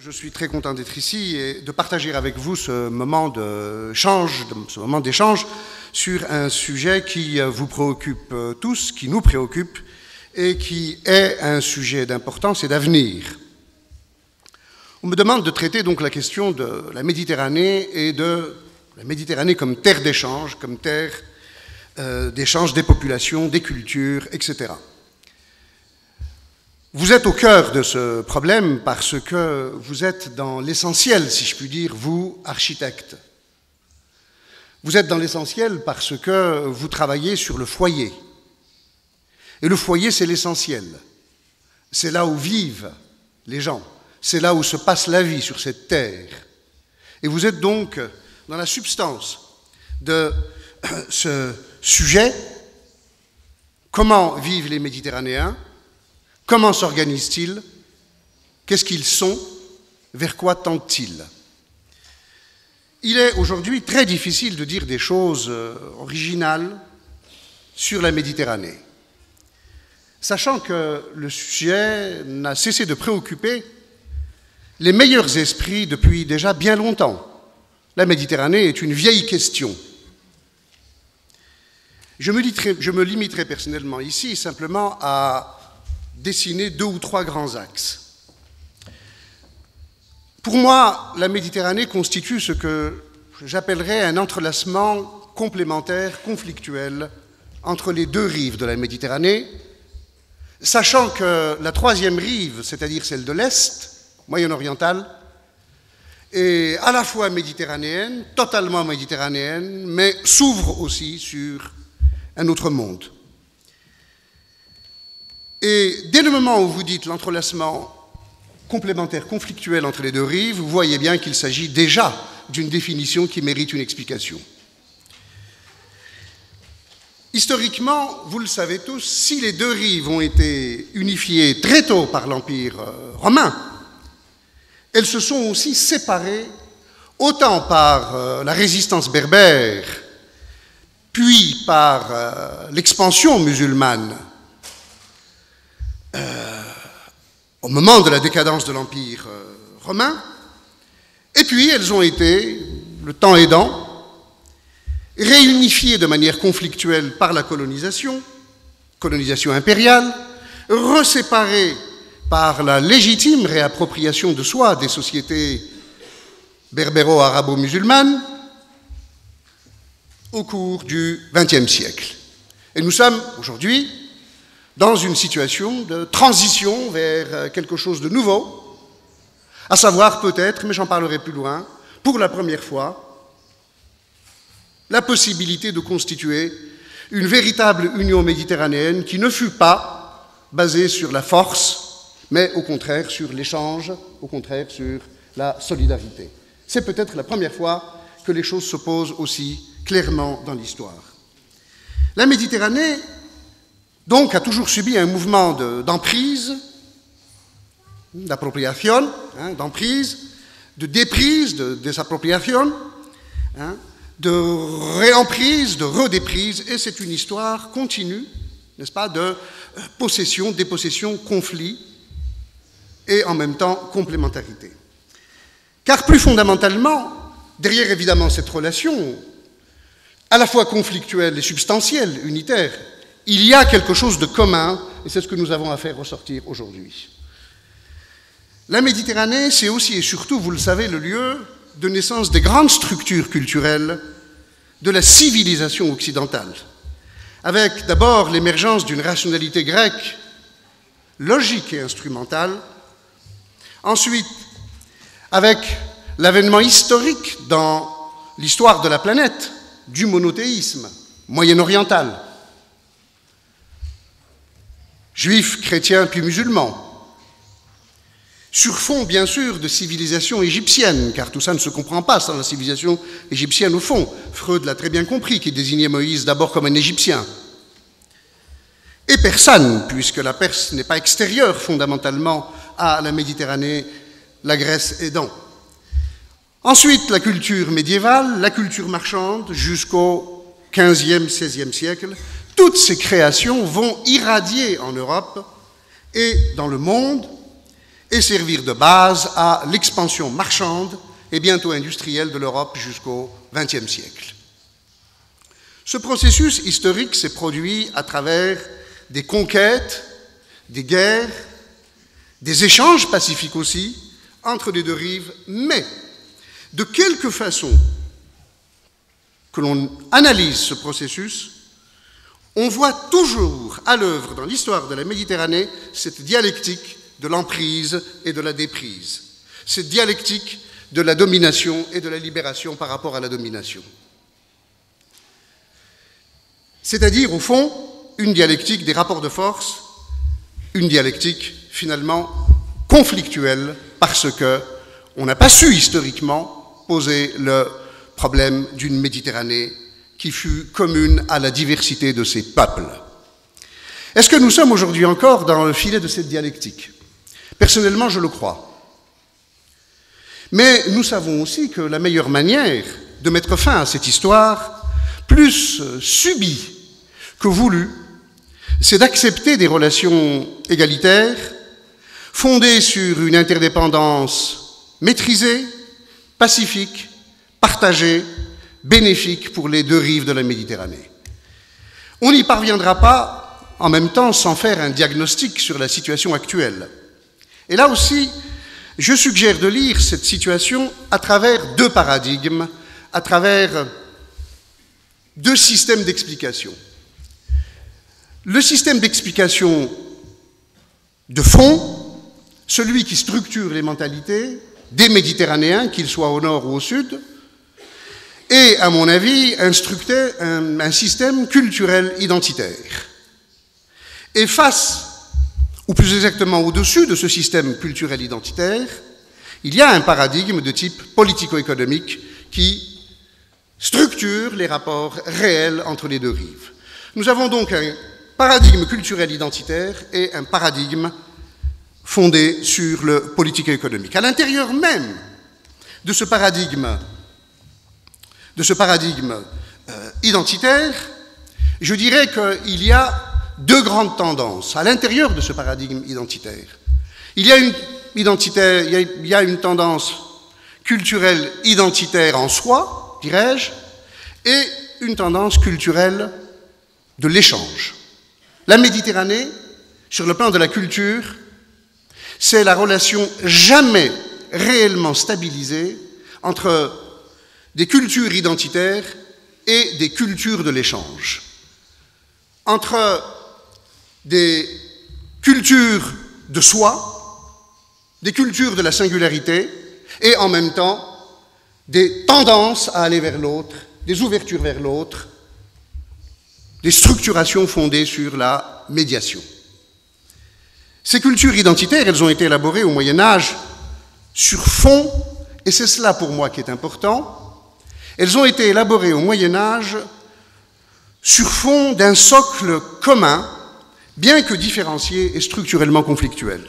Je suis très content d'être ici et de partager avec vous ce moment d'échange sur un sujet qui vous préoccupe tous, qui nous préoccupe et qui est un sujet d'importance et d'avenir. On me demande de traiter donc la question de la Méditerranée et de la Méditerranée comme terre d'échange, comme terre d'échange des populations, des cultures, etc. Vous êtes au cœur de ce problème parce que vous êtes dans l'essentiel, si je puis dire, vous, architectes. Vous êtes dans l'essentiel parce que vous travaillez sur le foyer. Et le foyer, c'est l'essentiel. C'est là où vivent les gens. C'est là où se passe la vie sur cette terre. Et vous êtes donc dans la substance de ce sujet. Comment vivent les Méditerranéens ? Comment s'organisent-ils? Qu'est-ce qu'ils sont? Vers quoi tendent-ils? Il est aujourd'hui très difficile de dire des choses originales sur la Méditerranée, sachant que le sujet n'a cessé de préoccuper les meilleurs esprits depuis déjà bien longtemps. La Méditerranée est une vieille question. Je me limiterai personnellement ici simplement à dessiner 2 ou 3 grands axes. Pour moi, la Méditerranée constitue ce que j'appellerais un entrelacement complémentaire, conflictuel, entre les 2 rives de la Méditerranée, sachant que la 3e rive, c'est-à-dire celle de l'Est, moyen-orientale, est à la fois méditerranéenne, totalement méditerranéenne, mais s'ouvre aussi sur un autre monde. Et dès le moment où vous dites l'entrelacement complémentaire, conflictuel entre les 2 rives, vous voyez bien qu'il s'agit déjà d'une définition qui mérite une explication. Historiquement, vous le savez tous, si les 2 rives ont été unifiées très tôt par l'Empire romain, elles se sont aussi séparées autant par la résistance berbère, puis par l'expansion musulmane, au moment de la décadence de l'Empire romain, et puis elles ont été, le temps aidant, réunifiées de manière conflictuelle par la colonisation impériale, reséparées par la légitime réappropriation de soi des sociétés berbéro-arabo-musulmanes au cours du XXe siècle. Et nous sommes aujourd'hui dans une situation de transition vers quelque chose de nouveau, à savoir peut-être, mais j'en parlerai plus loin, pour la première fois, la possibilité de constituer une véritable union méditerranéenne qui ne fut pas basée sur la force, mais au contraire sur l'échange, au contraire sur la solidarité. C'est peut-être la première fois que les choses se posent aussi clairement dans l'histoire. La Méditerranée donc a toujours subi un mouvement d'emprise, d'appropriation, d'emprise, de déprise, de désappropriation, de réemprise, de redéprise, et c'est une histoire continue, n'est-ce pas, de possession, dépossession, conflit, et en même temps complémentarité. Car plus fondamentalement, derrière évidemment cette relation, à la fois conflictuelle et substantielle, unitaire, il y a quelque chose de commun, et c'est ce que nous avons à faire ressortir aujourd'hui. La Méditerranée, c'est aussi et surtout, vous le savez, le lieu de naissance des grandes structures culturelles de la civilisation occidentale, avec d'abord l'émergence d'une rationalité grecque logique et instrumentale, ensuite avec l'avènement historique dans l'histoire de la planète du monothéisme moyen-oriental, juifs, chrétiens, puis musulmans, sur fond, bien sûr, de civilisation égyptienne, car tout ça ne se comprend pas sans la civilisation égyptienne au fond. Freud l'a très bien compris, qui désignait Moïse d'abord comme un Égyptien. Et persane, puisque la Perse n'est pas extérieure fondamentalement à la Méditerranée, la Grèce aidant. Ensuite, la culture médiévale, la culture marchande, jusqu'au XVe, XVIe siècle. Toutes ces créations vont irradier en Europe et dans le monde, et servir de base à l'expansion marchande et bientôt industrielle de l'Europe jusqu'au XXe siècle. Ce processus historique s'est produit à travers des conquêtes, des guerres, des échanges pacifiques aussi, entre les deux rives, mais de quelque façon que l'on analyse ce processus, on voit toujours à l'œuvre dans l'histoire de la Méditerranée cette dialectique de l'emprise et de la déprise, cette dialectique de la domination et de la libération par rapport à la domination. C'est-à-dire, au fond, une dialectique des rapports de force, une dialectique finalement conflictuelle parce qu'on n'a pas su historiquement poser le problème d'une Méditerranée qui fut commune à la diversité de ses peuples. Est-ce que nous sommes aujourd'hui encore dans le filet de cette dialectique? Personnellement, je le crois. Mais nous savons aussi que la meilleure manière de mettre fin à cette histoire, plus subie que voulue, c'est d'accepter des relations égalitaires, fondées sur une interdépendance maîtrisée, pacifique, partagée, bénéfique pour les deux rives de la Méditerranée. On n'y parviendra pas en même temps sans faire un diagnostic sur la situation actuelle. Et là aussi, je suggère de lire cette situation à travers deux paradigmes, à travers deux systèmes d'explication. Le système d'explication de fond, celui qui structure les mentalités des Méditerranéens, qu'ils soient au nord ou au sud, et, à mon avis, un système culturel identitaire. Et face, ou plus exactement au-dessus de ce système culturel identitaire, il y a un paradigme de type politico-économique qui structure les rapports réels entre les deux rives. Nous avons donc un paradigme culturel identitaire et un paradigme fondé sur le politico-économique. À l'intérieur même de ce paradigme identitaire, je dirais qu'il y a deux grandes tendances à l'intérieur de ce paradigme identitaire. Il y a une tendance culturelle identitaire en soi, dirais-je, et une tendance culturelle de l'échange. La Méditerranée, sur le plan de la culture, c'est la relation jamais réellement stabilisée entre des cultures identitaires et des cultures de l'échange. Entre des cultures de soi, des cultures de la singularité, et en même temps des tendances à aller vers l'autre, des ouvertures vers l'autre, des structurations fondées sur la médiation. Ces cultures identitaires, elles ont été élaborées au Moyen-Âge sur fond, et c'est cela pour moi qui est important, elles ont été élaborées au Moyen-Âge sur fond d'un socle commun, bien que différencié et structurellement conflictuel.